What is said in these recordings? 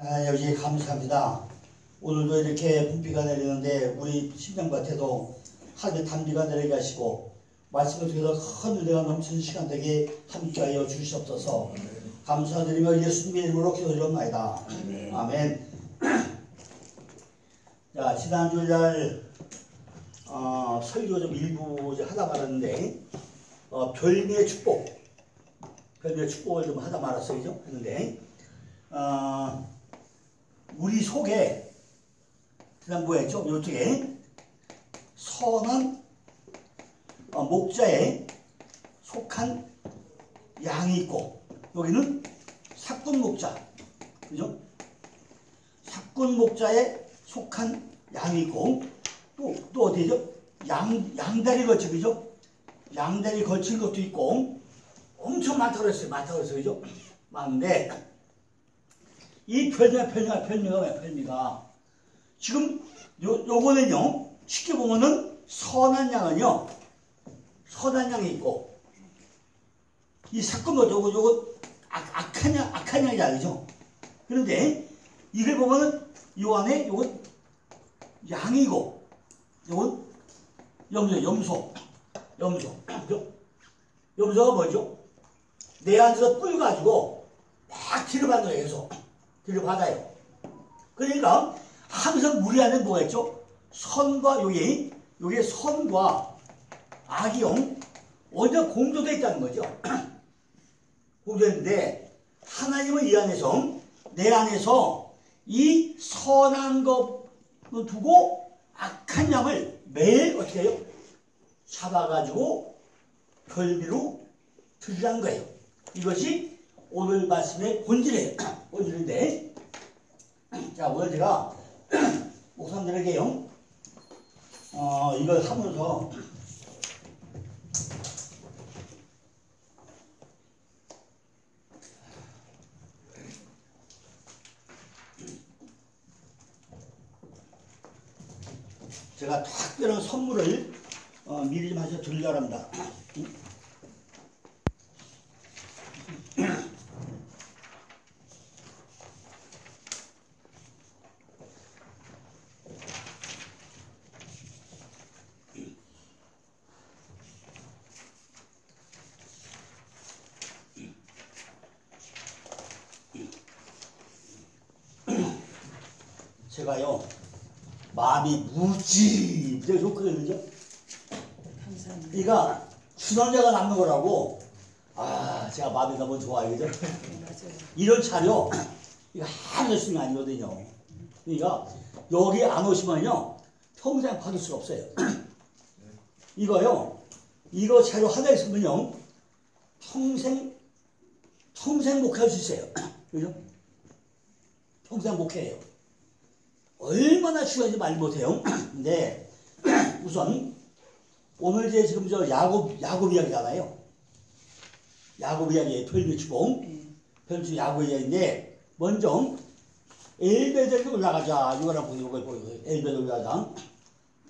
여기 감사합니다. 오늘도 이렇게 봄비가 내리는데 우리 심령밭에도 하늘의 단비가 내리게 하시고 말씀을 통해서 큰 은혜가 넘치는 시간 되게 함께하여 주시옵소서. 감사드리며 예수님의 이름으로 기도드리옵나이다. 아멘. 자, 지난 주일날 설교 좀 일부 하다 말았는데 별미의 축복을 좀 하다 말았어요. 했는데 우리 속에 그다음 뭐였죠? 이쪽에 선한 목자에 속한 양이 있고, 여기는 사꾼 목자, 그죠? 사꾼 목자에 속한 양이 있고, 또 어디죠? 양다리 걸친, 그죠? 양다리 걸친 것도 있고, 엄청 많다고 그랬어요. 그죠? 많은데, 이 별미가 지금 요거는요, 쉽게 보면은 선한 양이 있고, 이 사건도 요거 악한 양이 아니죠. 그런데 이걸 보면은 요 안에 요건 양이고, 요건 염소. 염소가 뭐죠? 내 안에서 뿔 가지고 막 들여받는 거예요. 계속 들여받아요. 그러니까 항상 우리 안에 뭐가 있죠? 선과 요게 선과 악이요, 언제 공조되어 있다는 거죠. 공조했는데 하나님은 이 안에서, 내 안에서 이 선한 것을 두고 악한 양을 매일 어떻게 해요? 잡아가지고 별미로 드리라는 거예요. 이것이 오늘 말씀의 본질인데, 자, 오늘 제가 목사님들에게요, 이걸 하면서 제가 특별한 선물을 미리 좀 하셔 드리려고 합니다. 제가요, 마음이 무지하게 좋거든요. 그죠? 감사합니다. 그러니까 순환자가 남는 거라고, 제가 마음이 너무 좋아요. 그죠? 맞아요. 이런 차려, 이거 하루 쓰는 게 아니거든요. 그러니까 여기 안 오시면요, 평생 받을 수가 없어요. 이거 차려 하나 있으면요, 평생 목회할 수 있어요. 그죠? 평생 목회해요. 얼마나 중요한지 말 못해요. 근데 우선 오늘 지금 야곱 이야기잖아요. 야곱 이야기에 별미축복, 야곱 이야기인데, 먼저 엘베델로 올라가자. 이거랑 보세요. 엘베델로 올라가자.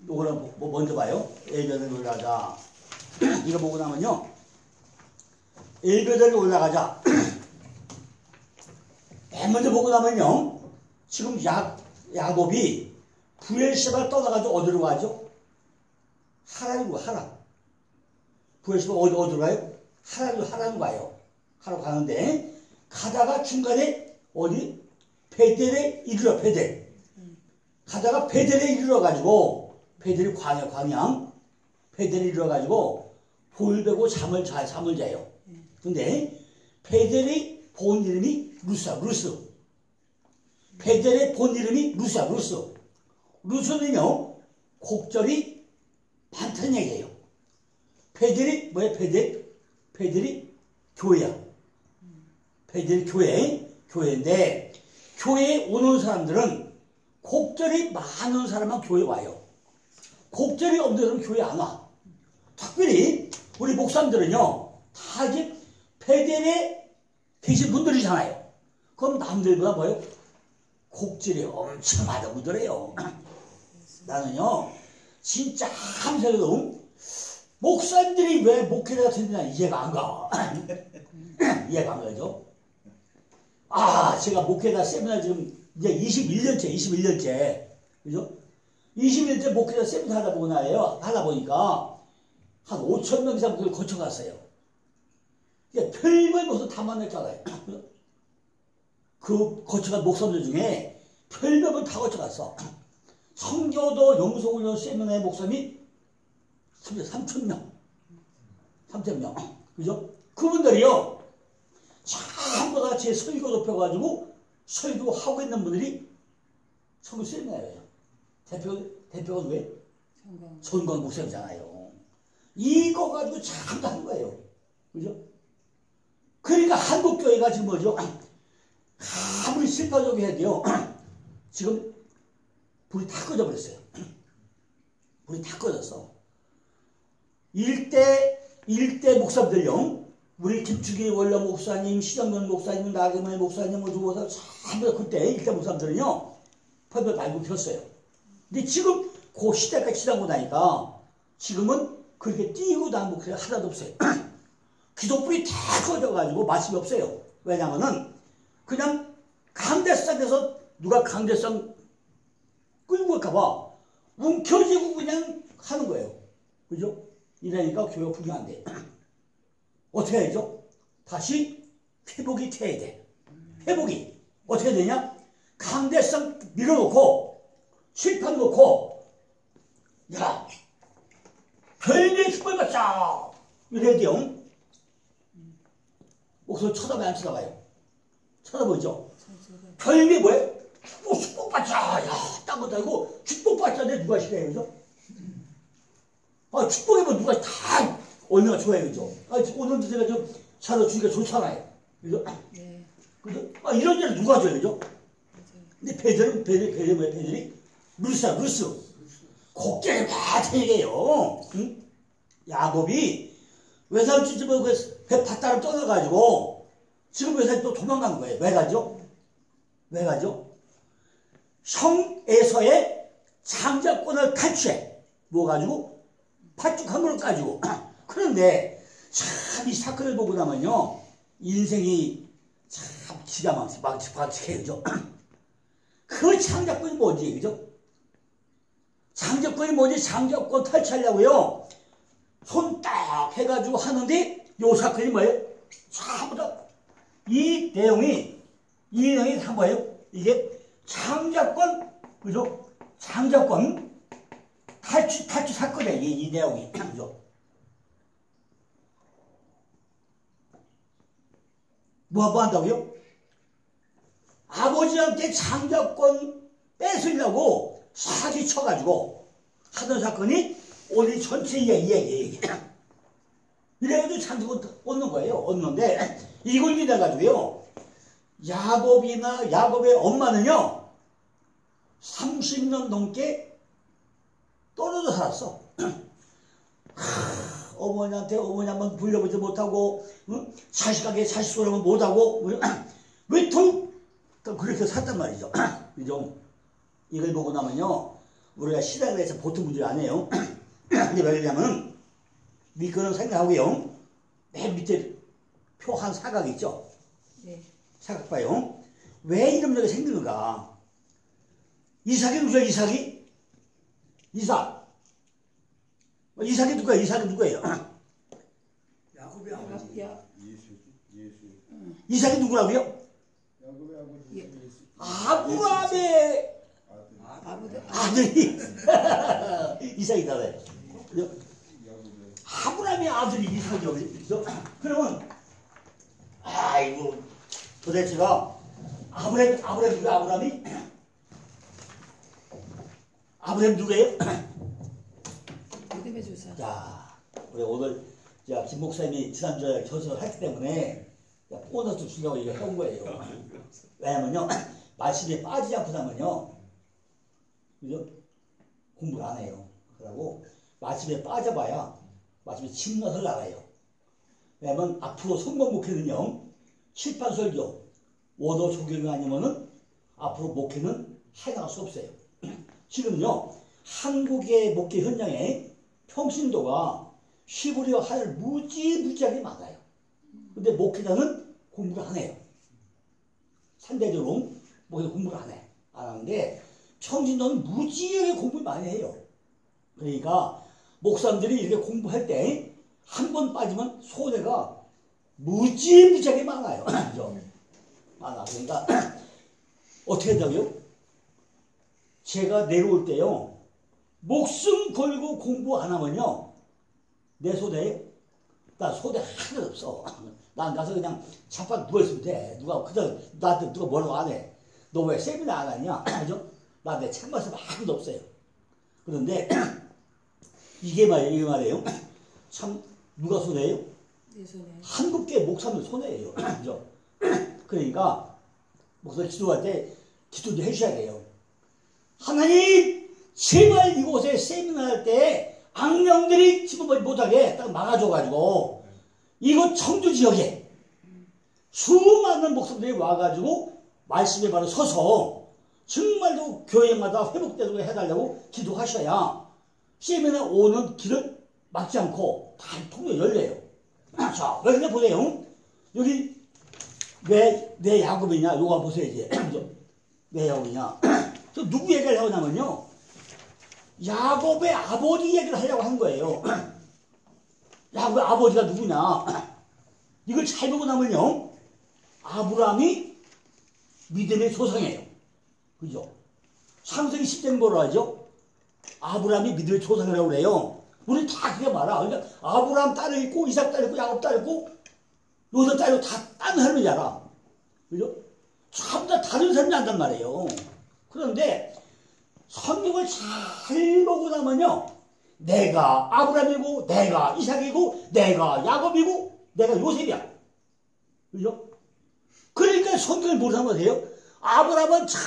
이거랑 먼저 봐요. 엘베델로 올라가자. 이거 보고 나면요, 엘베델로 올라가자. 맨 먼저 보고 나면요, 지금 야곱이 부엘세바를 떠나가지고 어디로 가죠? 하란이고, 하란. 부엘세바 어디로 가요? 하란으로 가요. 하란 가는데, 가다가 중간에 어디? 베델에 이르러, 베델. 가다가 베델에 이르러가지고, 베델이 광양. 베델에 이르러가지고, 볼을 베고 잠을 자요. 근데, 베델이 본 이름이 루스. 베델의 본 이름이 루스. 루스는요, 곡절이 많다는 얘기예요. 베델이 뭐예요? 베델이 교회야. 베델이 교회인데, 교회에 오는 사람들은 곡절이 많은 사람만 교회에 와요. 곡절이 없는 사람은 교회에 안 와. 특별히 우리 목사님들은요, 다 이제 베델에 계신 분들이잖아요. 그럼 남들보다 뭐예요? 곡절이 엄청 많은 분들이에요. 나는요, 진짜 함세도 목사님들이 왜 목회자 같은 데나 이해가 안 가. 이해가 안 가죠? 제가 목회자 세미나 지금 이제 21년째. 그죠? 21년째 목회자 세미나 하다 보니까 한 5천 명 이상 그걸 거쳐갔어요. 별별 목사 다 만났잖아요. 그 거쳐간 목사들 중에 별별을 다 거쳐갔어. 성교도 영성훈련 세미나의 목사님이 3,000명. 그죠? 그분들이요. 전부 다 제 설교 높여가지고 설교하고 있는 분들이 성교 세미나예요. 대표가 누구예요? 전광 목사님이잖아요. 이거 가지고 참 하는 거예요. 그죠? 그러니까 한국교회가 지금 뭐죠? 아무리 실패적이 해도요. 지금 불이 다 꺼져버렸어요. 불이 다 꺼졌어. 일대 목사들요. 우리 김축희 원로 목사님, 시정면 목사님, 나경원 목사님, 모두 전부 다 그때 일대 목사들은요. 펄펄 말고 폈어요. 근데 지금 그 시대가 지나고 나니까 지금은 그렇게 뛰고 나는 목소리가 하나도 없어요. 기독불이 다 꺼져가지고 말씀이 없어요. 왜냐면은 그냥 강대성에서 누가 강대성 끌고 갈까봐 움켜쥐고 그냥 하는 거예요. 그죠? 이러니까 교회가 불경한데 어떻게 해야죠? 다시 회복이 돼야 돼. 회복이 어떻게 되냐? 강대성 밀어놓고 실판 놓고 야 별의 힘을 받자 이래야 돼요. 목소리 쳐다봐요 안 쳐다봐요? 쳐다보죠? 별의 뭐예요? 축복받자. 야 딴 것도 아니고 축복받자는데 누가 싫어해요? 그죠? 축복이면 누가 다 얼마나 좋아해요. 그죠? 오늘도 제가 좀 차로 주기가 좋잖아요. 그죠? 네. 그죠? 이런 데는 누가 줘요? 그죠? 근데 배들이 뭐예요? 배들이? 루스. 곡괭이 같은 얘기예요. 응? 야곱이 외삼촌 집에 배 밭다람 떠나가지고 지금 외삼촌 또 도망간 거예요. 왜 가죠? 형 에서의 장자권을 탈취해. 뭐 가지고? 팥죽 한 그릇 가지고. 그런데 참 이 사건을 보고 나면요. 인생이 참 기가 막히게 그죠? 그 장자권이 뭐지? 그죠? 장자권이 뭐지? 장자권 탈취하려고요. 손 딱 해가지고 하는데 요 사건이 뭐예요? 전부 다 이 내용이 다 뭐예요? 이게 장자권 그죠? 장자권 탈취 사건이에요. 이 내용이 그죠? 뭐 한다고요? 아버지한테 장자권 뺏으려고 사기 쳐가지고 하던 사건이 오늘 전체 이야기. 이래가지고 장자권 얻는 거예요. 얻는데 이걸 믿어가지고요. 야곱의 엄마는요. 30년 넘게 떨어져 살았어. 어머니한테 어머니 한번 불려보지 못하고 응? 자식에게 자식 소리만 못하고 외통 그렇게 살단 말이죠. 그죠? 이걸 보고 나면요. 우리가 신앙에 대해서 보통 문제 안 해요. 근데 왜 그러냐면 밑거는 생각하고요. 맨 밑에 표 한 사각 있죠? 네. 사각 봐요. 왜 이런 문제가 생기는가? 이삭이 누구야? 이삭이 누구야? 이삭이 누구예요? 야곱의 아버지. 예수. 이삭이 누구라고요? 야곱의 아버지. 예. 아브라함의 아들이 이삭이잖아요. 아브라함의 아들이 이삭이요. 그죠? 그러면 아이고 도대체가 아브라함 누구야? 아브라함 누구예요? 믿음의 조사. 자, 우리 오늘 김 목사님이 지난주에 교수를 했기 때문에 보너스 주려고 이거 해온 거예요. 왜냐면요, 말씀에 빠지지 않고 나면요, 그죠? 공부를 안 해요. 그러고 말씀에 빠져봐야 말씀에 침넛을 나가요. 왜냐면 앞으로 성공 목회는요, 칠판 설교, 오도 조경이 아니면은 앞으로 목회는 해나갈 수 없어요. 지금요, 한국의 목회 현장에 평신도가 히브리어 하늘 무지하게 많아요. 근데 목회자는 공부를 안 해요. 상대적으로 뭐 공부를 안 해. 안 하는데 평신도는 무지하게 공부를 많이 해요. 그러니까 목사님들이 이렇게 공부할 때 한 번 빠지면 손해가 무지무지하게 많아요. 그죠? 많아. 그러니까 어떻게 한다고요? 제가 내려올 때요, 목숨 걸고 공부 안 하면요, 내 손에, 나 손에 하나도 없어. 난 가서 그냥 잠깐 누워있으면 돼. 누가, 그냥 나한테 누가 뭐라고 안 해. 너 왜 세미나 안 하냐? 그죠? 나 내 책 말씀 하나도 없어요. 그런데, 이게 말이에요. 참, 누가 손해예요? 내 손에. 한국계 목사님 손해예요. 그죠? 그러니까, 목사님 기도할 때 기도도 해주셔야 돼요. 하나님, 제발 이곳에 세미나 할 때 악령들이 집어버리지 못하게 딱 막아줘가지고, 이곳 청주 지역에 수많은 목사님들이 와가지고, 말씀에 바로 서서, 정말로 교회마다 회복되도록 해달라고 기도하셔야, 세미나 오는 길을 막지 않고 다 통로 열려요. 자, 여기 보세요. 여기 왜 야곱이냐? 요거 보세요, 이제. 왜 야곱이냐? 저 누구 얘기를 하냐면요. 야곱의 아버지 얘기를 하려고 한 거예요. 야곱의 아버지가 누구냐? 이걸 잘 보고 나면요. 아브라함이 믿음의 조상이에요. 그죠? 창세기 10장 뭐라 하죠? 아브라함이 믿음의 조상이라고 그래요. 우리 다 그게 말아. 그러니까 아브라함 딸이 있고, 이삭 딸이 있고, 야곱 딸이 있고, 요셉 딸이 있고, 다 딴 사람이잖아. 그죠? 전부 다 다른 사람이 한단 말이에요. 그런데 성경을 잘 보고 나면요, 내가 아브라함이고, 내가 이삭이고, 내가 야곱이고, 내가 요셉이야. 그죠? 그러니까 성경을 모르는 거세요. 아브라함은 참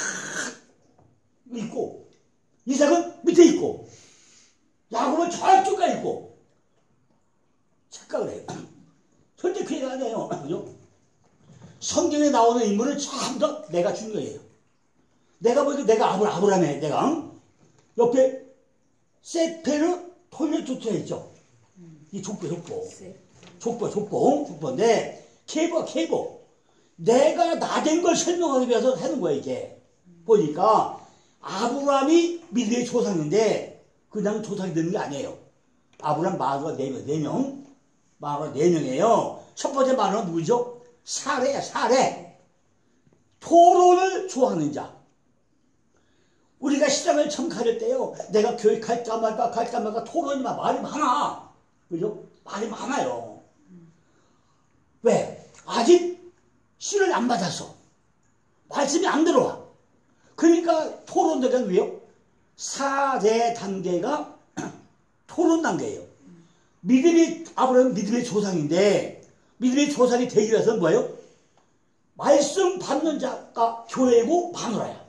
있고, 이삭은 밑에 있고, 야곱은 저쪽가 있고, 착각을 해요. 절대 그 얘기가 아니에요. 그죠? 성경에 나오는 인물은 전부 다 내가 준 거예요. 내가 보니까 내가 아브라함에 내가, 응? 옆에 세페르 톨레토트가 있죠. 이 족보인데, 케보. 내가 나 된 걸 설명하기 위해서 하는 거야, 이게. 보니까, 아브라함이 믿음의 조상인데, 그냥 조상이 되는 게 아니에요. 아브라함 마누라 4명. 마누라 4명이에요. 첫 번째 마누라 누구죠? 사례야, 사례. 토론을 좋아하는 자. 우리가 시장을 처음 가릴 때요, 내가 교육할까 말까 토론이 말이 많아. 그죠? 말이 많아요. 왜? 아직 씨를 안 받았어. 말씀이 안 들어와. 그러니까 토론대가 왜요? 4대 단계가 토론 단계예요. 아브라함은 믿음의 조상인데, 믿음의 조상이 되기 위해서는 뭐예요? 말씀 받는 자가 교회고 마누라야.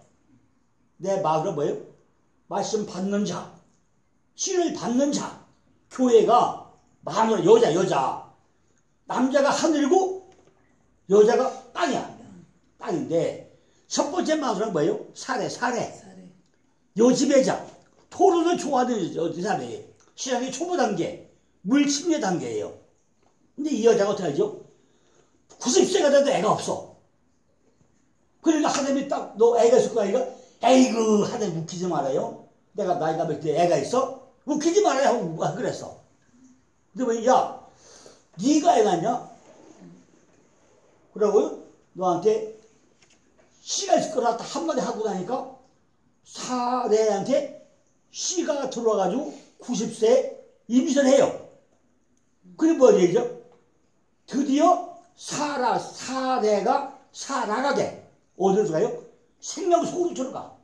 내 마누라 뭐예요? 말씀 받는 자, 씨를 받는 자, 교회가 마누라, 여자. 남자가 하늘이고 여자가 땅이야. 땅인데 첫 번째 마누라는 뭐예요? 사례. 요 지배자, 토론을 좋아하는 사람이에요. 신앙의 초보 단계, 물침례 단계예요. 근데 이 여자가 어떻게 하죠? 90세가 돼도 애가 없어. 그러니까 하나님이 딱, 너 애가 있을 거야, 이거? 에이그, 하나님 웃기지 말아요. 내가 나이가 몇 개 애가 있어? 웃기지 말아요. 하고 그랬어. 근데 뭐, 야, 네가 애가 있냐? 그러고요, 너한테 씨가 있을 거라 한마디 하고 나니까 사례한테 씨가 들어와가지고 90세 임신을 해요. 그게 뭐 얘기죠? 드디어 사례가 사라가 돼. 어디로 가요? 생명 속으로 들어가.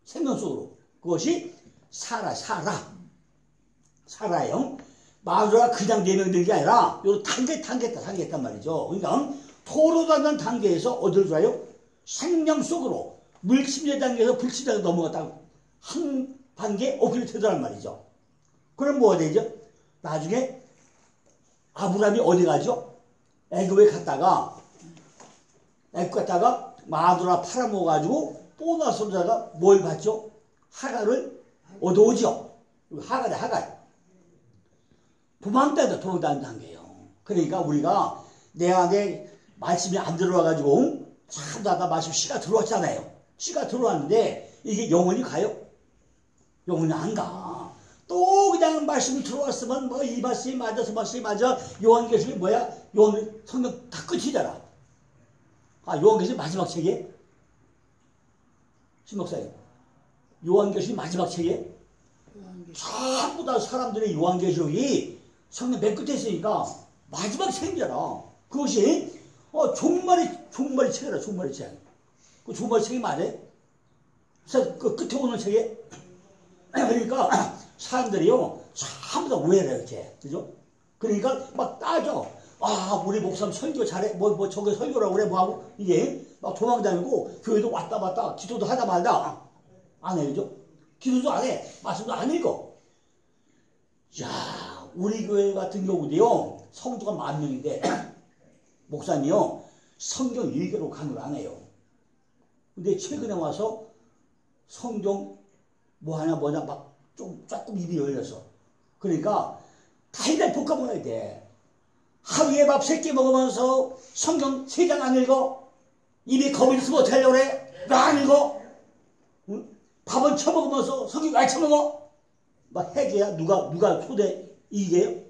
생명 속으로. 그것이 사라예요. 마누라가 그냥 4명 된 게 아니라 요 단계단 말이죠. 그러니까 토론하는 단계에서 어디로 가요? 생명 속으로 물침례 단계에서 불침례가 넘어갔다가 한 단계 업그레이드 되더란 말이죠. 그럼 뭐가 되죠? 나중에 아브라함이 어디 가죠? 애굽에 갔다가 마누라 팔아먹어가지고 보너스로다가 뭘 받죠? 하갈을 얻어오죠. 하갈. 도망다니다 돌아다니는 단계예요. 그러니까 우리가 내 안에 말씀이 안 들어와가지고 참 나다 마시고 씨가 들어왔잖아요. 씨가 들어왔는데 이게 영원히 가요? 영원히 안 가. 또 그냥 말씀이 들어왔으면 뭐 이 말씀이 맞아 저 말씀이 맞아. 요한계시록이 뭐야? 요한 성경 다 끝이잖아. 아, 요한계시록 마지막 책이에요? 신목사님, 요한계시록 마지막 책이에요? 전부 다 사람들의 요한계시록이 성경 맨 끝에 있으니까 마지막 책이잖아. 그것이 종말의 책이라. 종말의 책. 그 종말의 책이 맞아요? 그 끝에 오는 책에 그러니까 사람들이요 전부 다 오해를 해요. 이렇게. 그죠? 그러니까 막 따져. 아, 우리 목사님 설교 잘해. 저게 설교라고 그래. 뭐하고. 이게 막 도망다니고 교회도 왔다 갔다 기도도 하다 말다 안 해. 그죠? 기도도 안 해. 말씀도 안 읽어. 야, 우리 교회 같은 경우도요 성도가 10,000명인데 목사님이요 성경 읽기로 강요를 안 해요. 근데 최근에 와서 성경 뭐하냐 막 조금 입이 열렸어. 그러니까 달달 볶아 먹어야 돼. 하루에 밥 3끼 먹으면서 성경 3장 안 읽어? 입에 겁이 있으면 어떻게 하려고 그래? 왜 안 읽어? 응? 밥은 처먹으면서 성경 왜 처먹어? 막 해줘야 누가 초대 이게요?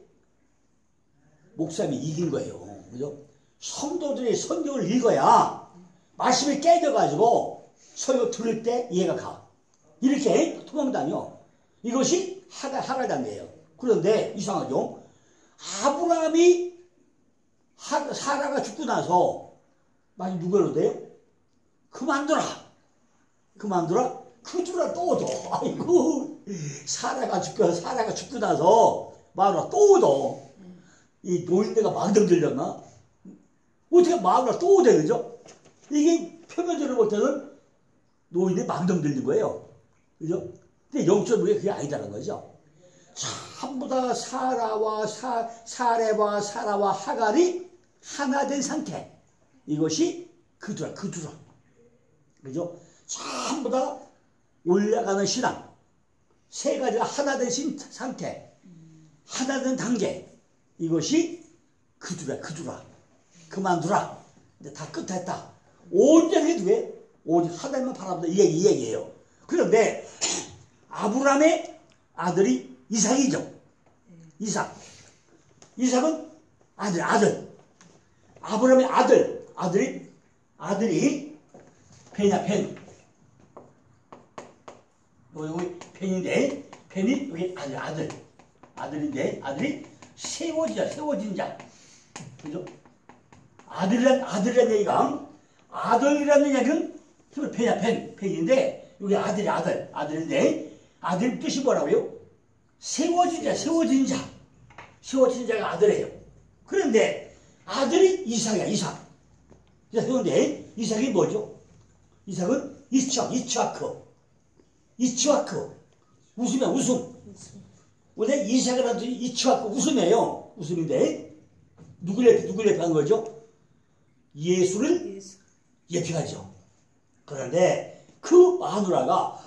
목사님이 이긴 거예요. 그죠? 성도들이 성경을 읽어야 말씀이 깨져가지고 설교 들을 때 이해가 가. 이렇게 도망다녀. 이것이 하갈단계예요. 그런데 이상하죠? 아브라함이 사라가 죽고 나서 많이 누구로 돼요? 그만둬라. 그주라 또 얻어. 아이고, 사라가 죽고 나서 마누라 또 얻어. 이 노인네가 망정 들렸나? 어떻게 마누라 또 얻어, 그죠? 이게 표면적으로 볼 때는 노인네 망정 들린 거예요. 그죠? 근데 영적으로 그게 아니다는 거죠. 전부 다 사라와 하갈이 하나 된 상태. 이것이 그두라. 그죠? 전부 다 올라가는 신앙. 세 가지가 하나 된 상태. 하나 된 단계. 이것이 그두라. 그만두라. 이제 다 끝했다. 온전히 누구예요? 오직 하나님만 바라본다. 이 얘기예요. 그런데 아브라함의 아들이 이삭이죠. 이삭은 아들. 아브라함의 아들이 펜이야, 펜. 여기 펜인데, 펜이 여기 아들인데, 아들이 세워진 자. 그죠? 아들이라는 얘기가, 아들이라는 얘기는 펜이야, 펜인데, 여기 아들인데, 아들 뜻이 뭐라고요? 세워진 자가 아들이에요. 그런데 아들이 이삭이야, 이삭. 그런데 이삭이 뭐죠? 이삭은 이츠하크. 웃음. 원래 이삭이라도 이츠하크 웃음이에요. 웃음인데 누구를 예표한 거죠? 예수를 예표하죠. 그런데 그 마누라가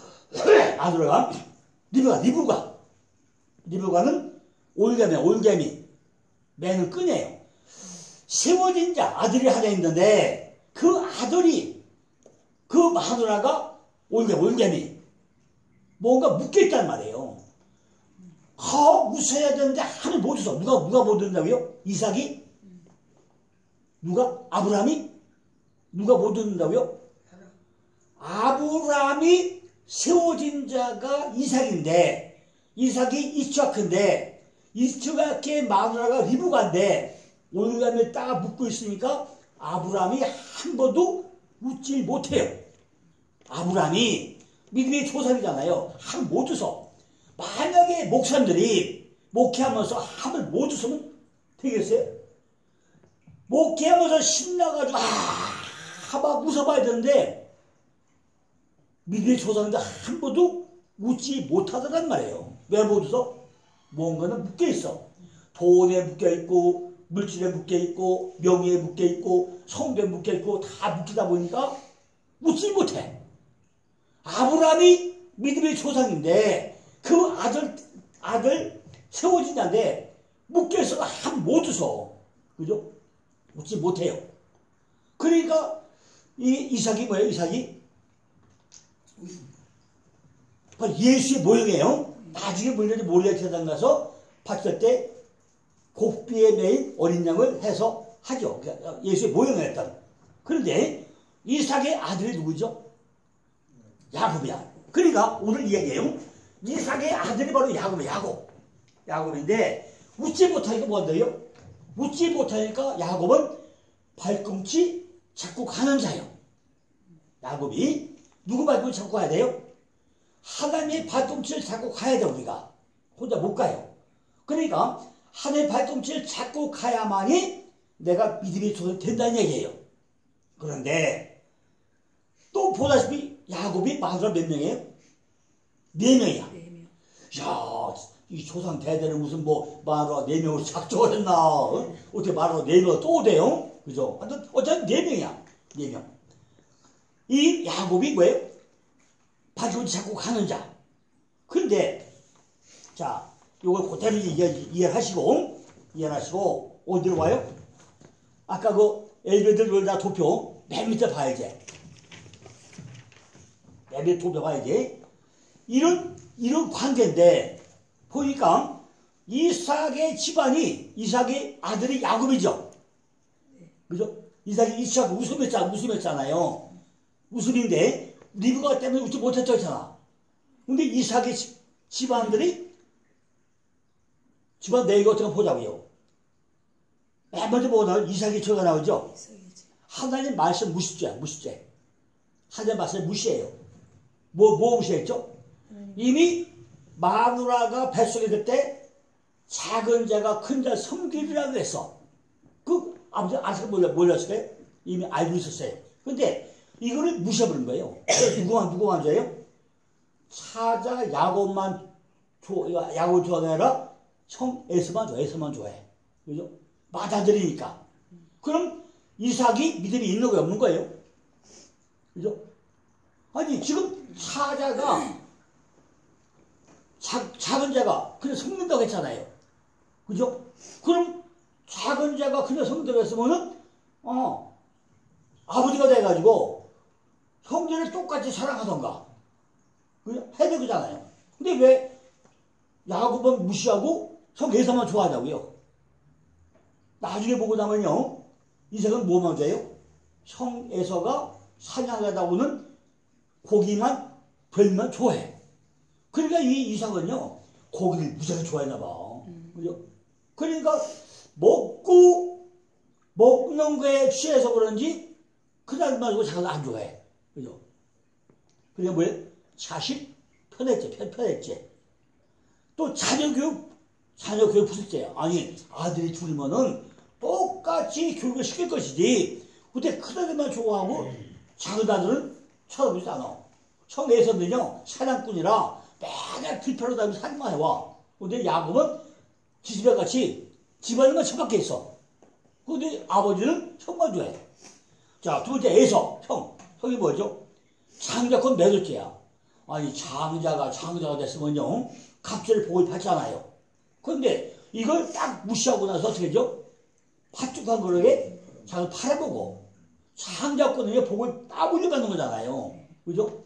리브가는 올개미 매는 끈이에요. 세워진 자 아들이 하나 있는데 그 아들이 그 마누라가 올개미 뭔가 묶여있단 말이에요. 웃어야 되는데 하늘 못 웃어. 누가 못 웃는다고요? 이삭이? 아브라함이? 누가 못 웃는다고요? 아브라함이 세워진 자가 이삭인데 이삭이 이츠하크인데 이츠하크의 마누라가 리브가인데 올개미를 딱 묶고 있으니까 아브라함이 한 번도 웃지 못해요. 아브라함이 믿음의 조상이잖아요. 한 못 웃어. 만약에 목사님들이 목회하면서 한번 못 웃으면 되겠어요? 목회하면서 신나가지고 막 웃어봐야 되는데 믿음의 조상인데 한 번도 웃지 못하더란 말이에요. 왜 못 웃어? 뭔가는 묶여있어. 돈에 묶여있고 물질에 묶여있고 명예에 묶여있고 성도에 묶여있고 다 묶이다 보니까 웃지 못해. 아브라함이 믿음의 조상인데 그 아들 세워진 자인데 묶여있어도 한 못 웃어. 그죠? 웃지 못해요. 그러니까 이 이삭이 뭐예요? 이삭이 바로 예수의 모형이에요. 나중에 물론 몰래 세상 가서 바칠 때 곱비에 매인 어린 양을 해서 하죠. 그러니까 예수의 모형이었던. 그런데 이삭의 아들이 누구죠? 야곱이야. 그러니까 오늘 이야기해요. 이삭의 아들이 바로 야곱이에요. 야곱인데 웃지 못하니까 뭔데요? 웃지 못하니까 야곱은 발꿈치 잡고 가는 자예요. 야곱이 누구 발꿈치 잡고 가야 돼요? 하나님의 발꿈치를 잡고 가야 돼. 우리가 혼자 못 가요. 그러니까 하나님의 발꿈치를 잡고 가야만이 내가 믿음이 된다는 얘기예요. 그런데 또 보다시피 야곱이 마누라 몇 명이에요? 4명이야. 4명. 야, 이 조상 대대는 무슨 뭐 마누라 4명으로 작정을 했나? 어? 어떻게 마누라 4명을 또 돼요? 그죠? 어차피 4명이야. 4명. 이 야곱이 뭐예요? 발꿈치 잡고 가는 자. 그런데 자, 요걸 그대로 이해하시고 어디로 와요? 아까 그 엘베드 놀다 도표 맨 밑에 봐야지. 맨 밑에 도표 봐야지. 이런 관계인데 보니까 이삭의 집안이 이삭의 아들이 야곱이죠. 그죠? 이삭이 이삭 웃음했잖아요. 웃음인데 리브가 때문에 웃지 못했다고 했잖아. 근데 이삭의 집안들이 집안 내가 어떻게 보자고요. 맨 먼저 보면 이삭의 죄가 나오죠. 하나님 말씀 무시죄. 하나님 말씀 무시해요. 뭐 무시했죠? 이미 마누라가 뱃속에 있을 때 작은 자가 큰 자 섬기리라 그랬어. 그 아버지 아직 몰랐을 때 이미 알고 있었어요. 근데 이거를 무시해버린 거예요. 누구만 좋아해요? 사자 야곱만 야곱 좋아하는 아니라 형 에서만 좋아해. 그죠? 받아들이니까. 그럼 이삭이 믿음이 있는 거예요? 없는 거예요? 그죠? 아니 지금 사자가 작은 자가 그냥 속는다고 했잖아요. 그죠? 그럼 작은 자가 그냥 속는다고 했으면은 아버지가 돼가지고 형제를 똑같이 사랑하던가 그죠? 해야 되잖아요. 근데 왜 야곱은 무시하고 형 에서만 좋아하냐고요? 나중에 보고 나면요 이삭은 뭐만 좋아해요? 형 에서가 사냥하다 오는 고기만 별만 좋아해. 그러니까 이 이삭은요 고기를 무지하게 좋아했나 봐. 그죠? 그러니까 먹는 거에 취해서 그런지 그날 말고 자기는 안 좋아해. 그죠? 그게 뭐예요? 자식 편했지. 또 자녀 교육 부실죄야. 아니 아들이 둘이면은 똑같이 교육을 시킬 것이지. 근데 큰 아들만 좋아하고 작은 아들은 쳐다보지 않아. 형에서는요 사냥꾼이라 맨날 들펴로 다니면서 살만 해와. 근데 야곱은 지지배같이 집안에만 형밖에 있어. 근데 아버지는 형만 좋아해. 자, 두 번째 에서 형이 뭐죠? 장자권 매둘째야. 아니 장자가 됐으면요 갑질을 복을 받잖아요. 그런데 이걸 딱 무시하고 나서 어떻게 되죠? 팥죽한 그릇에 장을 팔아보고 장자권은요 복을 따블려 받는 거잖아요. 그죠?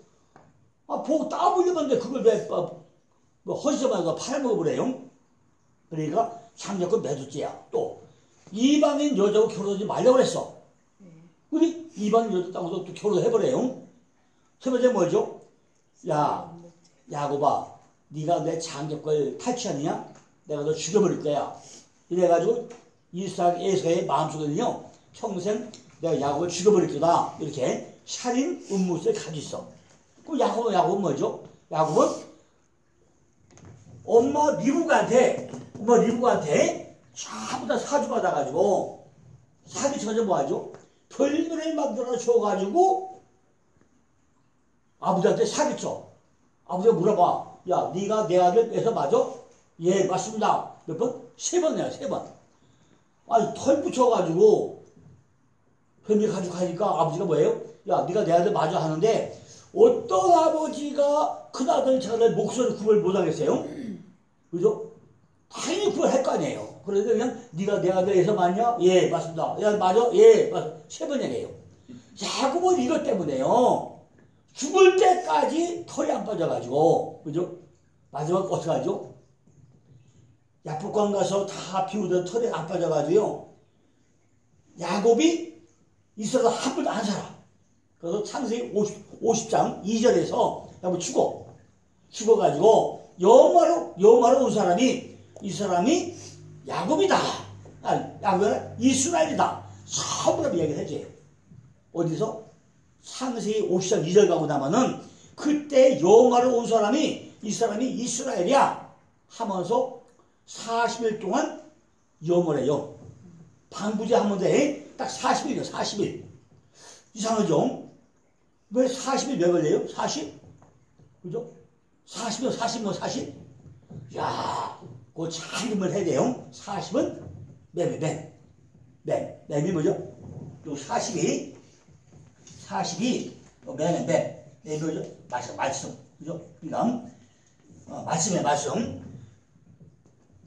복 따블려 받는데 그걸 왜 허시서만 팔아먹어버려요? 그러니까 장자권 매둘째야. 또 이방인 여자하고 결혼하지 말라고 그랬어. 근데 이방인 여자 땅에서 또 결혼해버려요. 세 번째 뭐죠? 야, 야곱아, 네가 내 장자권을 탈취하느냐? 내가 너 죽여버릴 거야. 이래가지고 이삭 에서의 마음속에는요 평생 내가 야곱을 죽여버릴 거다. 이렇게 살인 음모를 가지고 있어. 그럼 야곱은 뭐죠? 야곱은 엄마 리브가한테 전부 다 사주받아가지고 사기쳐서 뭐하죠? 별들을 만들어 줘가지고 아버지한테 사기쳐. 아버지가 물어봐. 야, 네가 내 아들 에서 맞아? 예, 맞습니다. 몇 번? 3번이야, 3번. 아니, 털 붙여가지고 편지 가지고 가니까 아버지가 뭐예요? 야, 네가 내 아들 맞아 하는데 어떤 아버지가 큰아들 자들 목소리 구별 못하겠어요? 그죠? 당연히 구별할 거 아니에요. 그러니까 그냥 네가 내 아들 에서 맞냐? 예, 맞습니다. 야, 맞아? 예, 맞아. 3번 얘기해요. 야곱은 이것 때문에요. 죽을 때까지 털이 안 빠져가지고, 그죠? 마지막 어떻게 하죠? 야복강 가서 다 비우던 털이 안 빠져가지고요. 야곱이 있어서 한 번도 안 살아. 그래서 창세기 50장 2절에서 야곱 죽어가지고 여호와로 온 사람이 이 사람이 야곱이다. 야곱은 이스라엘이다. 전부 다 이야기를 해줘요. 어디서? 창세기 50장 2절 가고 나면은 그때 여호와로 온 사람이 이 사람이 이스라엘이야 하면서 40일 동안 염원해요. 방부제 하면 돼. 딱 40일이요. 40일. 이상하죠? 왜 40일 왜 걸려요? 40? 그죠? 40이요. 40뭐 40? 야, 그거 잘 구분해야 돼요. 40은 맴이 뭐죠? 요 42 맴이 뭐죠? 말씀. 그죠? 그다음 말씀이야, 말씀.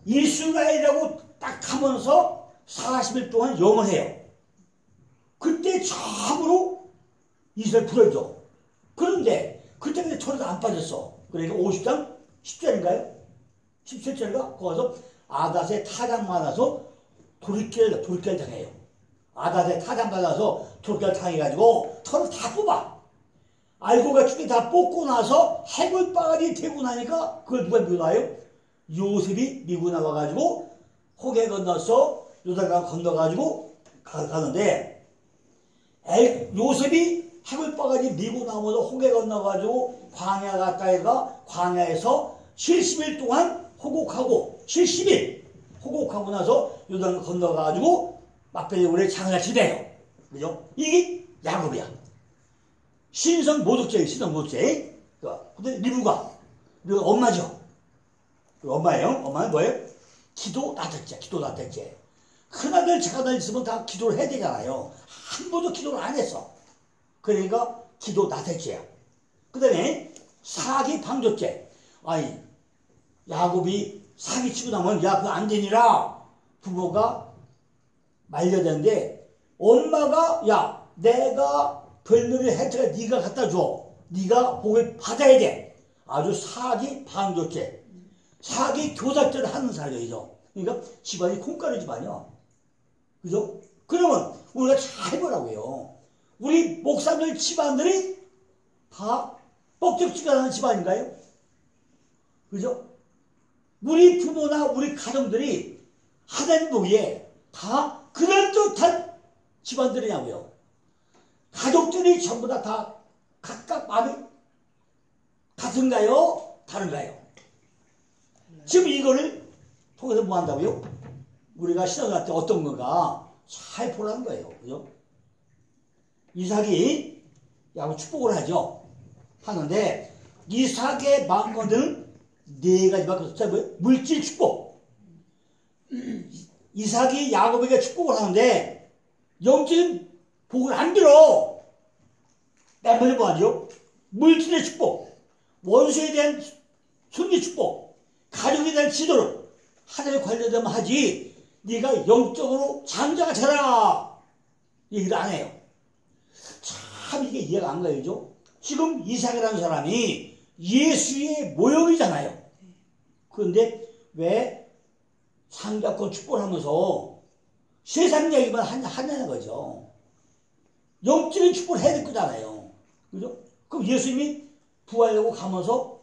이스라엘이라고 딱 하면서 40일 동안 영원해요. 그때 처음으로 이스라엘 부르죠. 그런데 그때까지 털이 안 빠졌어. 그러니까 50장 10절인가요? 17절인가? 거기서 아닷의 타작 많아서 돌이킬 당해요. 아닷의 타작 받아서 돌이킬 당해가지고 털을 다 뽑아. 알고가 죽게 다 뽑고 나서 해골바가지 되고 나니까 그걸 누가 미워놔요? 요셉이 미고 나와가지고 호계 건너서 요단강 건너가지고 가는데 요셉이 해골바가지 미고 나오면서 호계 건너가지고 광야 가까이가 광야에서 70일 동안 호곡하고 70일 호곡하고 나서 요단강 건너가지고 막베리굴에 장사치 돼요. 그죠? 이게 야곱이야. 신성 모독죄예요. 신성 모독죄. 근데 리브가 엄마죠. 엄마예요. 엄마는 뭐예요? 기도 나택죄. 큰아들 작아들 있으면 다 기도를 해야 되잖아요. 한 번도 기도를 안 했어. 그러니까 기도 나택죄야. 그 다음에 사기 방조죄. 아니 야곱이 사기 치고 나면 야 그거 안 되니라 부모가 말려대는데 엄마가 야 내가 별명을 혜택을 네가 갖다 줘. 네가 복을 받아야 돼. 아주 사기 방조죄. 사기 교사죄를 하는 사람이죠. 그러니까 집안이 콩가루 집안이야. 그죠? 그러면 우리가 잘 보라고요. 우리 목사들 집안들이 다 뻑적지근한 집안인가요? 그죠? 우리 부모나 우리 가정들이 하나님 보기에 다 그럴듯한 집안들이냐고요. 가족들이 전부 다 각각 마음이 같은가요? 다른가요? 지금 이거를 통해서 뭐 한다고요? 우리가 신앙할 때 어떤 건가 잘 보라는 거예요. 그죠? 이삭이 야곱 축복을 하죠. 하는데 이삭의 마음과는 네 가지밖에 없어요. 뭐예요? 물질 축복. 이삭이 야곱에게 축복을 하는데 영적인 복을 안 들어. 맨번에 뭐 하죠? 물질의 축복, 원수에 대한 승리 축복, 가족에 대한 지도를 하나님에 관련되면 하지. 네가 영적으로 장자가 되라 얘기를 안 해요. 참 이게 이해가 안 가요. 지금 이삭이라는 사람이 예수의 모형이잖아요. 그런데 왜 상자권 축복을 하면서 세상 얘기만 하냐는 거죠. 영적인 축복을 해야 될 거잖아요. 그죠? 그럼 예수님이 부활하고 가면서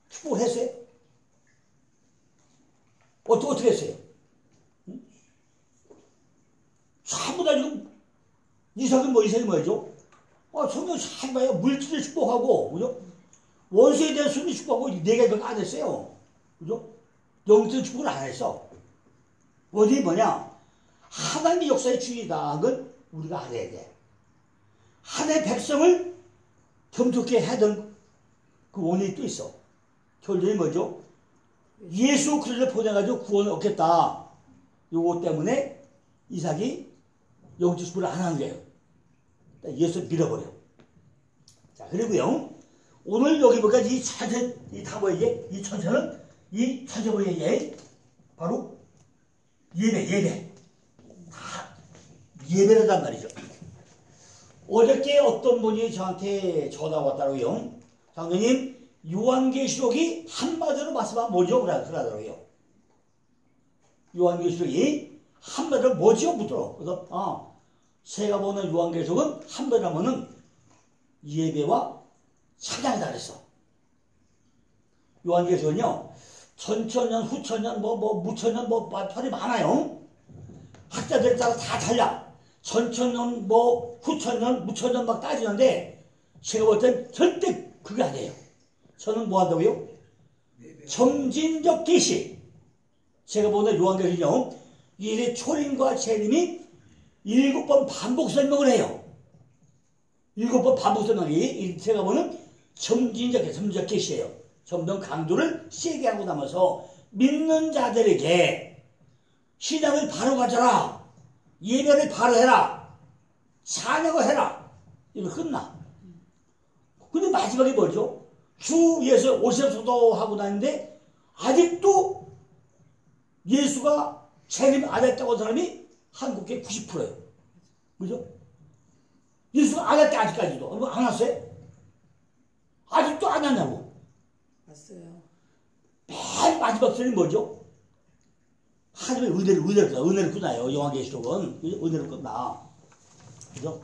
축복을 했어요? 어떻게 했어요? 응? 전부 다 지금 이삭은 뭐죠? 성경 잘 봐요. 물질을 축복하고, 그죠? 원수에 대한 승리 축복하고, 네 개밖에 안 했어요. 그죠? 영적인 축복을 안 했어. 어디 뭐냐? 하나님의 역사의 주인이다. 그건 우리가 알아야 돼. 하나님의 백성을 겸손케 하던 그 원인이 또 있어. 결론이 뭐죠? 예수 그리스도를 보내가지고 구원을 얻겠다. 요거 때문에 이삭이 영적 축복을 안 하는 거예요. 예수를 밀어버려. 자, 그리고요. 오늘 여기 보니까 이 천천, 이 타보에게, 이 천천은, 이 천천보에게 바로 예배. 다 예배라단 말이죠. 어저께 어떤 분이 저한테 전화 왔다고요. 장로님, 요한계시록이 한마디로 말씀하면 뭐죠? 그러더라고요. 요한계시록이 한마디로 뭐죠? 묻더라고요. 그래서 제가 보는 요한계시록은 한마디로 하면은 예배와 찬양이다 그랬어. 요한계시록은요, 전천년, 후천년, 무천년, 말이 많아요. 학자들에 따라 다 달라. 전천년, 후천년, 무천년 막 따지는데, 제가 볼 땐 절대 그게 아니에요. 저는 뭐 한다고요? 점진적 계시. 제가 보는 요한계시록은요, 이 초림과 재림이 7번 반복 설명을 해요. 7번 반복 설명이 제가 보는 점진적 계시예요. 점점 강도를 세게 하고 나면서 믿는 자들에게 신앙을 바로 가져라. 예배를 바로 해라. 찬양을 해라. 이거 끝나. 근데 마지막에 뭐죠? 주 예수 오셔서도 하고 다니는데 아직도 예수가 재림 안 했다고 하는 사람이 한국의 90%예요. 그죠? 예수가 안 했다 아직까지도. 안 왔어요? 아직도 안 왔냐고. 왔어요. 맨 마지막 절이 뭐죠? 하나님의 은혜를 끝나요. 요한계시록은 은혜를 끝나. 그죠?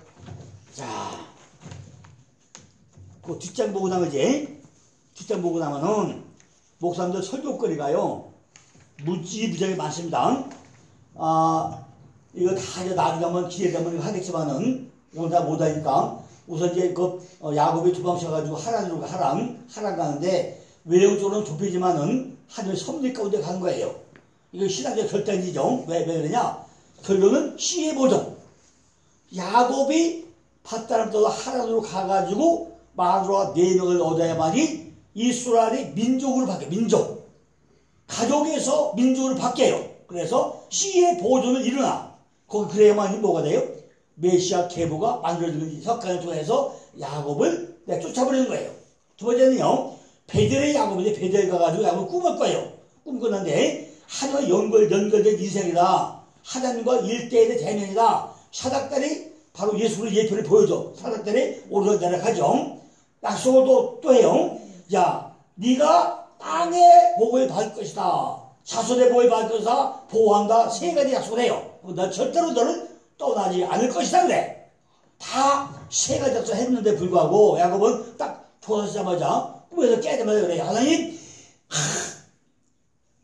자, 그 뒷장 보고 나머지 뒷장 보고 나면은 목사님들 설교거리가요 무지무지하게 많습니다. 이거 다 이제 나중에 한번 기회되면 하겠지만은 오늘 다 못하니까 우선 이제 야곱이 도망쳐가지고 하란으로 하란 가는데 외형적으로는 좁히지만은 하나님의 섭리 가운데 간 거예요. 이거 신학의 결단이죠. 왜 그러냐? 결론은 C의 보전. 야곱이 밧다람 떠서 하란으로 가가지고 마누라 4명을 얻어야만이 이스라엘이 민족으로 바뀌어요. 민족. 가족에서 민족으로 바뀌어요. 그래서 C의 보존을 일어나. 거기 그래야만이 뭐가 돼요? 메시아 계보가 만들어지는 석간을 통해서 야곱을 쫓아버리는 거예요. 두 번째는요. 베델의 야곱인데 베델 가가지고 야곱을 꿈을 꿔요. 꿈 꿨는데 하나님과 연결된 인생이다. 하나님과 1대1의 대면이다. 사닥다리 바로 예수의 예표를 보여줘. 사닥다리 오르락내락하죠. 약속을 또 해요. 야, 네가 땅의 복을 받을 것이다. 자손의 복을 받을 것이다. 보호한다. 3가지 약속을 해요. 나 절대로 너를 떠나지 않을 것이다 그래. 다 3가지 약속을 했는데 불구하고 야곱은 딱 돌아서자마자 꿈에서 깨자마자 그래. 하나님,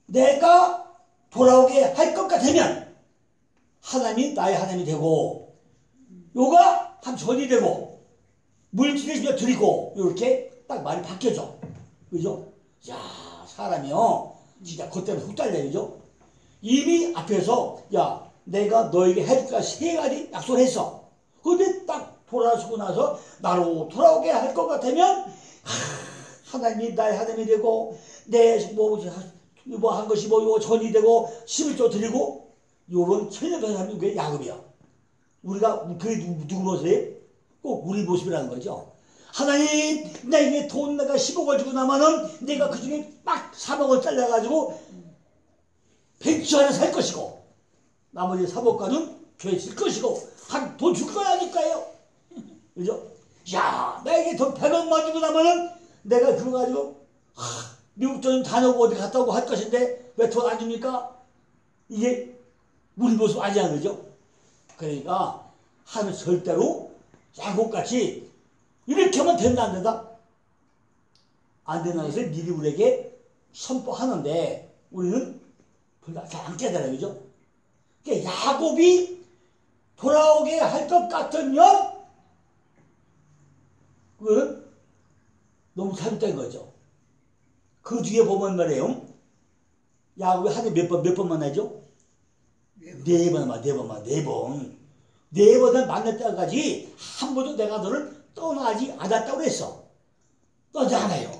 내가 돌아오게 할 것 같으면 하나님이 나의 하나님이 되고 요가 한 전이 되고 물질을 드리고 이렇게 딱 말이 바뀌어져. 그죠? 야, 사람이요 진짜 그때는 훅 달려. 그죠? 이미 앞에서 야, 내가 너에게 해줄까 3가지 약속을 했어. 근데 딱 돌아서고 나서 나로 돌아오게 할 것 같으면 하나님이 나의 하나님이 되고 내 뭐 한 것이 요 전이 되고 11조 드리고 요런 천년의 사람이 왜 야곱이야. 우리가 그게 누구 모습이에요? 꼭 우리 모습이라는 거죠. 하나님, 내게 돈 내가 10억을 주고 나면은 내가 그 중에 막 3억을 잘라가지고 벤츠 하나 살 것이고 나머지 3억가는 교회 쓸 것이고 돈 줄 거야 안 줄 거예요? 그죠? 야, 내게 돈 100억만 주고 나면은 내가 그거 가지고 미국 돈 다녀오고 어디 갔다 오고 할 것인데 왜 돈 안 줍니까? 이게 우리 모습 아니야. 그죠? 그러니까 하면 절대로 야곱같이 이렇게 하면 된다 안 된다? 안 된다는 것을 미리 우리에게 선포하는데 우리는 별로 안 깨달아요. 그죠? 그러니까 야곱이 돌아오게 할 것 같으면 그거는 너무 잘못된 거죠. 그 뒤에 보면 말이에요. 야곱이 하루에 몇 번 만나죠? 4번 만나. 4번을 만날 때까지 한 번도 내가 너를 떠나지 않았다고 그랬어. 떠나지 않아요.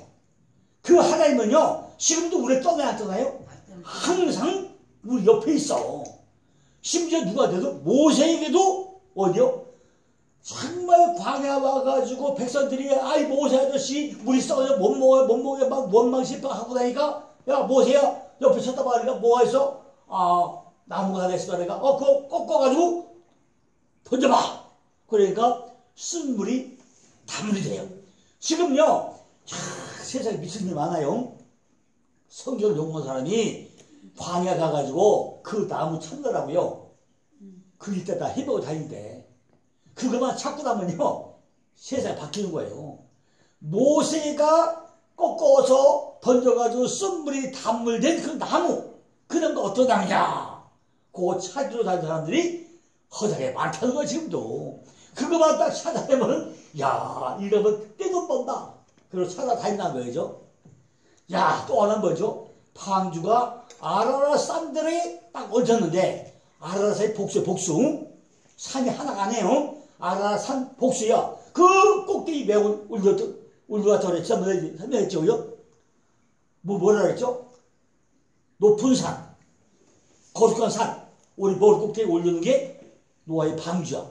그 하나님은요, 지금도 우리를 떠나야 떠나요? 항상 우리 옆에 있어. 심지어 누가 돼도 모세에게도 어디요? 정말 광야 와가지고 백성들이 아이 모세 아저씨 우리 썩어서 못 먹어요 막 원망실패하고 나니까 야 모세야 옆에 쳤다봐 그러니까 뭐가 있어? 나무가 하나 있어. 그러니까 그거 꺾어가지고 던져봐. 그러니까 쓴 물이 단물이 돼요. 지금요, 세상에 미친 일이 많아요. 성경을 용한 사람이 광야 가가지고 그 나무 찾느라고요. 그 일대 다 해보고 다니는데 그것만 찾고 나면요 세상이 바뀌는 거예요. 모세가 꺾어서 던져가지고 쓴물이 단물된 그 나무, 그런 거 어떤 나무냐, 그거 찾으러 다니는 사람들이 허다하게 많다는 거야. 지금도 그것만 딱 찾아내면 야 이러면 떼돈 번다, 그리고 찾아다닌다는 거죠. 야, 또 하나는 뭐죠? 방주가 아라라 산들에 딱 얹혔는데, 아라라산이 복수야, 복수. 산이 하나가 아니에요. 아라라산 복수야. 그 꼭대기 매우 울그었다 그랬죠? 설명했죠? 뭐라 그랬죠? 높은 산, 거룩한 산, 우리 머리 꼭대기 올리는 게 노아의 방주야.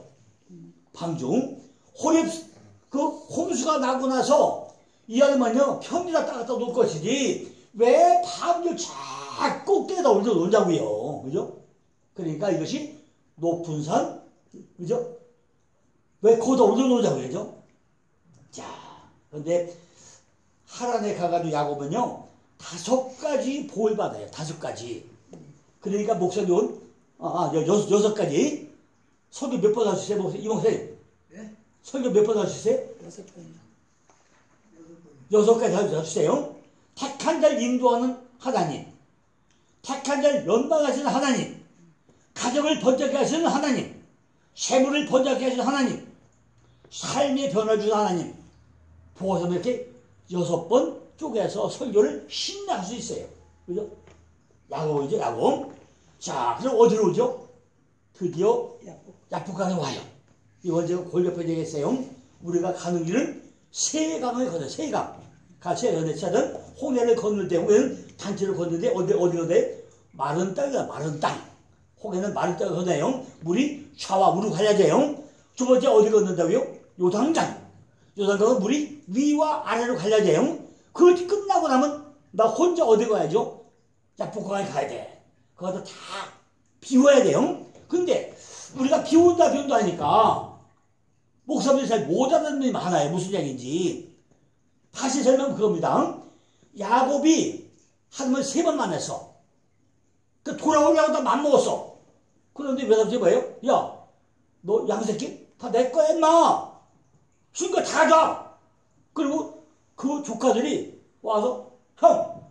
방주. 호렙, 그 홍수가 나고 나서 이 아름은요 편지다 따갖다 놓을 것이지 왜 방주를 쫙 꼭대기에다 올려놓자고요. 그죠? 그러니까 이것이 높은 산, 그죠? 왜 거기다 올려놓자고요. 그죠? 자, 그런데 하란에 가가지고 야곱은요 5가지 복을 받아요. 5가지. 그러니까 목사님 6가지. 설교 몇 번 하셨어요? 이 목사님? 예? 설교 몇 번 하셨어요? 6번이요. 6가지 하셨어요. 택한 자를 인도하는 하나님, 택한 자를 연방하시는 하나님, 가정을 번쩍게 하시는 하나님, 재물을 번쩍게 하시는 하나님, 삶의 변화를 주는 하나님, 보고서 이렇게 6번 쪼개서 설교를 신나할 수 있어요. 그죠? 야곱이죠, 야곱. 자, 그럼 어디로 오죠? 드디어 약복강에 와요. 이번 제가 골격편 얘기했어요. 우리가 가는 길은 세 강을 건너요. 세 강. 같이 연애차든 홍해를 건널 때, 홍해는 단체를 건널 때 어디로 돼? 마른 땅이야, 마른 땅. 홍해는 마른 땅을 건너요. 물이 좌와 우로 가야 돼요. 두 번째 어디 건넌다고요? 요단강. 요단강은 물이 위와 아래로 가야 돼요. 그것이 끝나고 나면 나 혼자 어디 가야죠? 약복강에 가야 돼. 그것도 다 비워야 돼요. 근데 우리가 비운다 하니까 목사님들이 잘 못 알아듣는 분이 많아요. 무슨 얘기인지. 다시 설명 그겁니다. 야곱이 하나님을 3번 만났어. 그 돌아오려고 다 맘먹었어. 그런데 외삼촌이 뭐예요? 야, 너 양새끼? 다 내 거야, 임마. 준 거 다 줘. 그리고 그 조카들이 와서 형,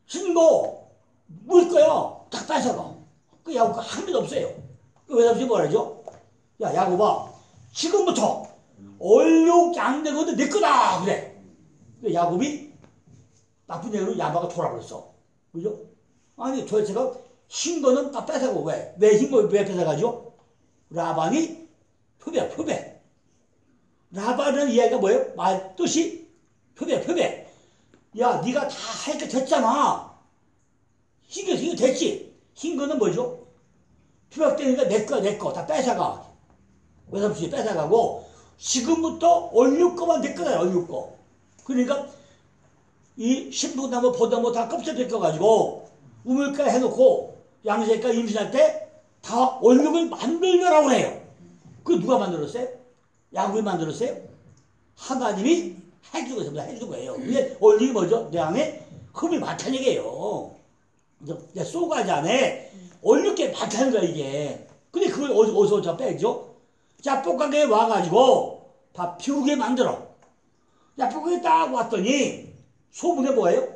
준 거 물 거야. 다 뺏어가. 그 야곱가 한 개도 없어요. 그 외삼촌이 뭐라 하죠? 야, 야곱아, 지금부터 얼룩 양대거든 내 거다. 그래. 야곱이 나쁜 얘기로 야바가 돌아버렸어. 그죠? 아니, 도대체가 흰 거는 다 뺏어가고 왜? 왜 흰 거 왜 뺏어가죠? 라반이 표배야, 표배. 라반은 이야기가 뭐예요? 말 뜻이 표배야, 표배. 야, 네가 다 할 게 됐잖아. 흰 거 됐지? 흰 거는 뭐죠? 투약되니까 내 거야, 내 거. 다 뺏어가. 외삼촌이 뺏어가고, 지금부터 얼룩 거만 내 거다, 얼룩 거. 그러니까, 이 신부나무, 포도나무 다 껍질 벗겨가지고, 우물가 해놓고, 양새가 임신할 때, 다 얼룩을 만들려라고 해요. 그 누가 만들었어요? 야곱이 만들었어요? 하나님이 해주고 있습니다. 해준 거예요. 이게 얼룩이 뭐죠? 내 안에 흡이 많다는 얘기예요. 쏘가지 안에 얼룩게 많다는 거야, 이게. 근데 그걸 어디서 빼죠? 약복강에 와가지고 다 피우게 만들어. 약복강에 딱 왔더니 소문에 뭐예요?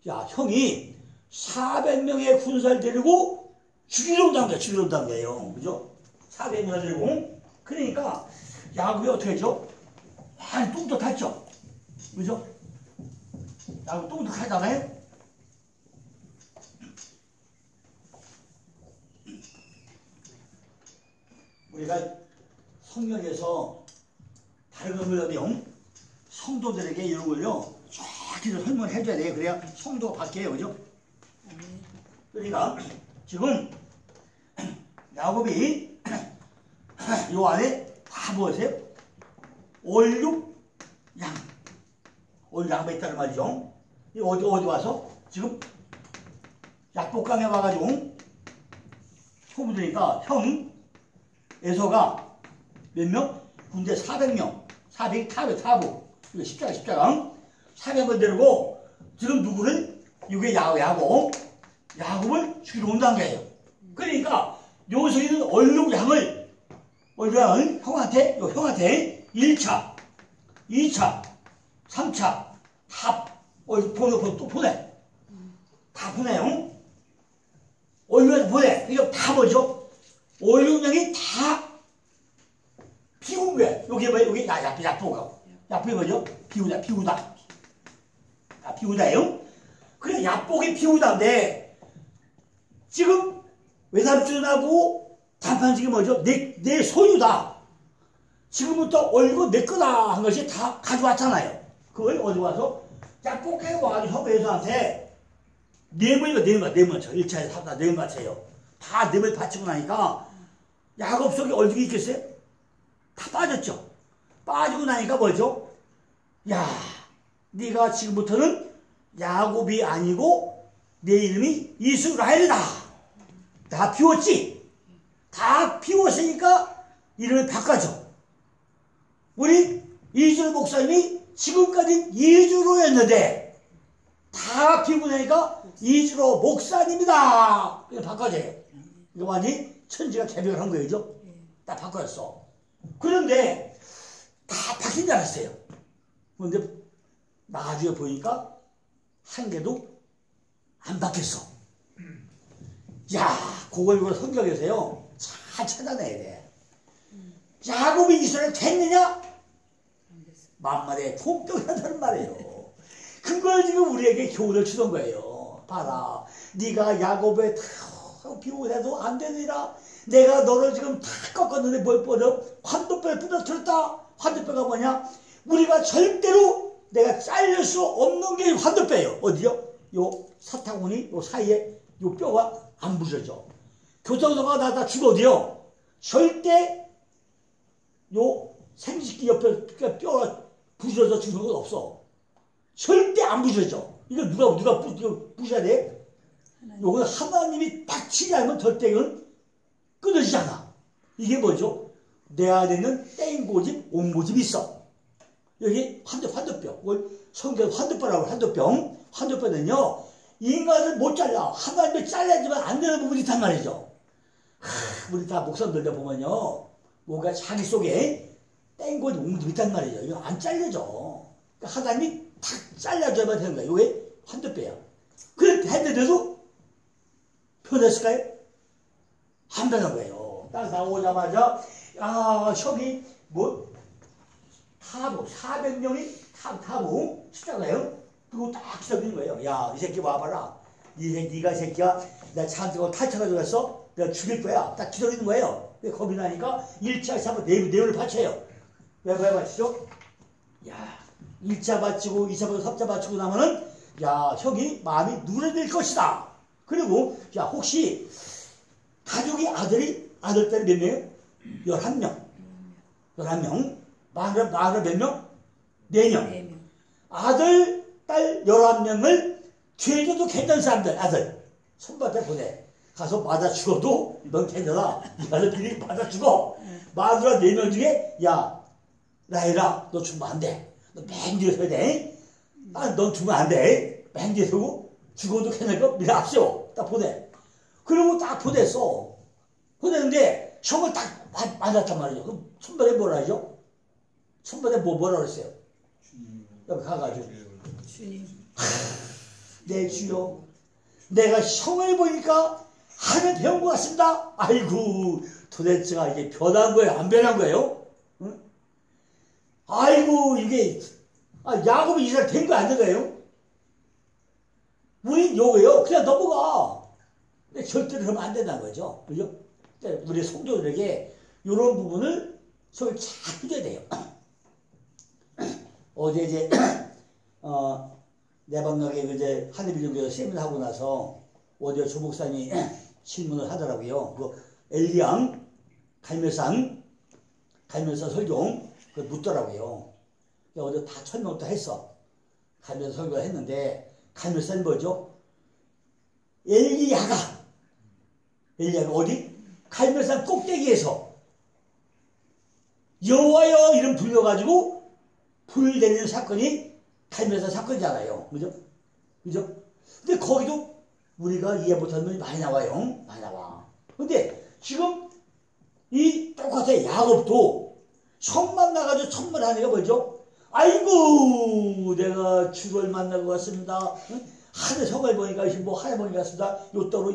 야, 형이 400명의 군사를 데리고 죽이러 온다는 거야. 죽이러 온다는 거예요. 그죠? 400명을 데리고. 그러니까 야곱이 어떻게 했죠? 많이 뚱뚱했죠. 그죠? 야곱 뚱뚱하잖아요. 우리가 성경에서 다른 건물이요 성도들에게 이런 걸요 정확히 설명을 해줘야 돼요. 그래야 성도가 바뀌어요. 그죠? 그러니까 지금 야곱이 요 안에 다 뭐세요? 얼룩 양, 얼룩 양가 있다는 말이죠. 이 어디 와서 지금 약복강에 와가지고 소문 들으니까 형 에서가 몇 명? 군대 400명, 400타부, 이거 십자가. 400명 데리고, 지금 누구를? 이게 야곱을 죽이러 온다는 거예요. 그러니까, 여기서 있는 얼룩양을 형한테 1차, 2차, 3차, 다, 또 보내. 다 보내요. 얼룩양 보내. 이거 다 뭐죠? 얼룩양이 다 비운 거야. 여기 야복이 뭐죠? 비우다. 비우다예요. 그래, 야복이 비우다인데, 지금 외삼촌하고 단판식이 뭐죠? 내 소유다. 지금부터 얼굴 내 거다 한 것이 다 가져왔잖아요. 그걸 어디 와서 야복하게 와가지고 외삼한테 뇌물이가 뇌물쳐. 1차에서 3차 뇌물 바쳐요. 다 뇌물 바치고 나니까 야곱 속에 얼굴이 있겠어요? 다 빠졌죠. 빠지고 나니까 뭐죠? 야, 네가 지금부터는 야곱이 아니고 내 이름이 이스라엘이다. 다 비웠지? 다 비웠으니까 이름을 바꿔줘. 우리 이주로 목사님이 지금까지 이주로였는데 다 비우고 나니까 이주로 목사님이다. 이거 바꿔줘요. 이거 완전히 천지가 개벽을 한 거죠. 딱 바꿔줬어. 그런데 다 바뀐 줄 알았어요. 그런데 나중에 보니까 한 개도 안 바뀌었어. 야, 그걸 성경에서요 잘 찾아내야 돼. 야곱이 이스라엘 됐느냐? 만만에 폭격한다는 말이에요. 그걸 지금 우리에게 교훈을 주던 거예요. 봐라, 네가 야곱에 다 비우고 해도 안 되느니라. 내가 너를 지금 다 꺾었는데 뭘 뻗어? 환도뼈를 부러뜨렸다. 환도뼈가 뭐냐? 우리가 절대로 내가 잘릴 수 없는 게 환도뼈예요. 어디요? 요 사타구니 요 사이에 요 뼈가 안 부서져. 교통사고가 나다 죽어도요 절대 요 생식기 옆에 뼈가 부서져 죽는 건 없어. 절대 안 부서져. 이거 누가 부셔야 돼? 요건 하나님이 딱 치지 않으면 절대 이건 끊어지잖아. 이게 뭐죠? 내 안에는 땡고집, 옹고집이 있어. 여기 환도뼈. 성경 환도뼈라고 환도뼈. 환도뼈는요, 인간을 못 잘라. 하나님이 잘라지만 안 되는 부분이 있단 말이죠. 우리 다 목사님들 보면요, 뭔가 자기 속에 땡고집, 옹고집이 있단 말이죠. 이거 안 잘려져. 그러니까 하나님이 탁 잘라줘야만 되는 거야. 이게 환도뼈야. 그렇게 했는데도 변했을까요? 안 변한 거예요. 딱 나오자마자, 형이 타부, 400명이 타부, 십자가요? 그거 딱 기다리는 거예요. 야, 이 새끼 와봐라. 네가 이 새끼야, 나 차한테 탈쳐가지고 갔어? 내가 죽일 거야. 딱 기다리는 거예요. 겁이 나니까 1차, 2차, 내용을 바쳐요. 왜 바치죠? 야, 1차 바치고, 2차 바치고, 3차 바치고 나면은, 야, 형이 마음이 누래질 것이다. 그리고, 야, 혹시, 가족이 아들딸이 몇 명이에요? 11명. 11명. 마누라 몇 명? 4명. 아들, 딸 11명을 죄져도 괜찮은 사람들, 아들. 손밭에 보내. 가서 맞아 죽어도, 넌 괜찮아. 이 아들들이 맞아 죽어. 마누라 4명 중에, 야, 라헬아, 너 죽으면 안 돼. 너 맨 뒤에 서야 돼. 넌 죽으면 안 돼. 맨 뒤에 서고, 죽어도 괜찮고, 미리 앞세워. 딱 보내. 그리고 딱 보냈어. 보냈는데, 형을 딱 맞았단 말이죠. 그럼 손발에 뭐라 하죠? 손발에 뭐라 그랬어요? 여기 가가지고. 주님. 내 주여, 내가 형을 보니까 하늘 배운 것 같습니다. 아이고, 도대체가 이게 변한 거예요? 안 변한 거예요? 응? 아이고, 이게, 야곱이 이스라엘 된 거 안 된 거예요? 우린 요거예요. 그냥 넘어가. 근데 절대로 그러면 안 된다는 거죠. 그죠? 우리 성도들에게 이런 부분을 소개를 잘 해줘야 돼요. 어제 이제, 내방역에 이제 하늘비전교회 세미나 하고 나서 어제 조목사님이 질문을 하더라고요. 그 엘리양, 갈멜산 설교, 그 묻더라고요. 어제 다 설명도 했어. 갈멜산 설교를 했는데, 갈멜산이 뭐죠? 엘리야가 어디? 갈멜산 꼭대기에서 여호와여 이름 불려가지고 불을 내리는 사건이 갈멜산 사건이잖아요. 그죠? 그죠? 근데 거기도 우리가 이해 못하는 분이 많이 나와요. 많이 나와. 근데 지금 이 똑같아. 야곱도 성만 나가지고 천만하니까 뭐죠? 아이고 내가 주를 만나고 왔습니다. 하늘 성을 보니까 뭐 하늘 보니까 왔습니다. 요따로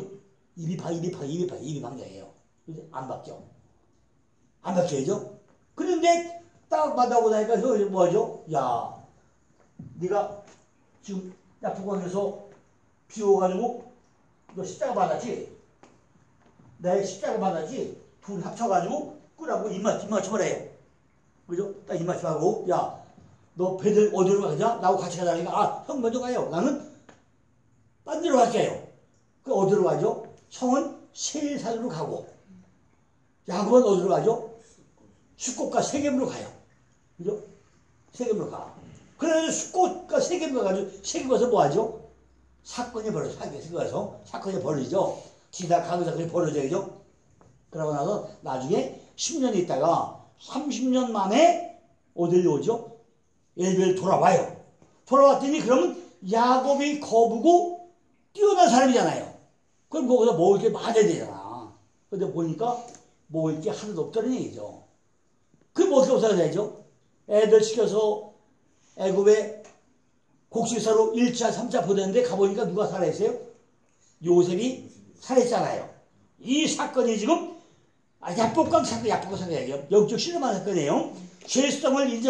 입이 방정이에요. 안 바뀌어. 안 바뀌어야죠. 그런데 딱 만나고 나니까 뭐하죠? 야 네가 지금 야프광에서 비 오가지고 너 십자가 받았지? 내 십자가 받았지? 둘이 합쳐가지고 끄라고 입맞춤을 해요. 그죠? 딱 입맞춤하고 야 너 배들 어디로 가냐? 나하고 같이 가자니까 아 형 먼저 가요. 나는 딴 데로 갈게요. 그 어디로 가죠? 형은 세산으로 가고 야곱은 어디로 가죠? 숫꽃과 세겜으로 가요. 그죠? 세겜으로 가. 그래서 숫꽃과 세겜으로 가가지고 세겜 가서 뭐 하죠? 사건이 벌어져. 세겜 가서 사건이 벌어지죠. 지다 가는 사건이 벌어져야죠. 그러고 나서 나중에 10년 있다가 30년 만에 어디로 오죠? 엘벨 돌아와요. 돌아왔더니 그러면 야곱이 거부고 뛰어난 사람이잖아요. 그럼 거기서 먹을 게 많아야 되잖아. 근데 보니까 먹을 게 하나도 없다는 얘기죠. 그럼 어떻게 없어야죠? 애들 시켜서 애굽에 곡식사로 1차, 3차 보냈는데 가보니까 누가 살아있어요? 요셉이 살아있잖아요. 이 사건이 지금 약복강 사건, 약복강 사건이에요. 영적 실험한 사건이에요. 죄성을 인정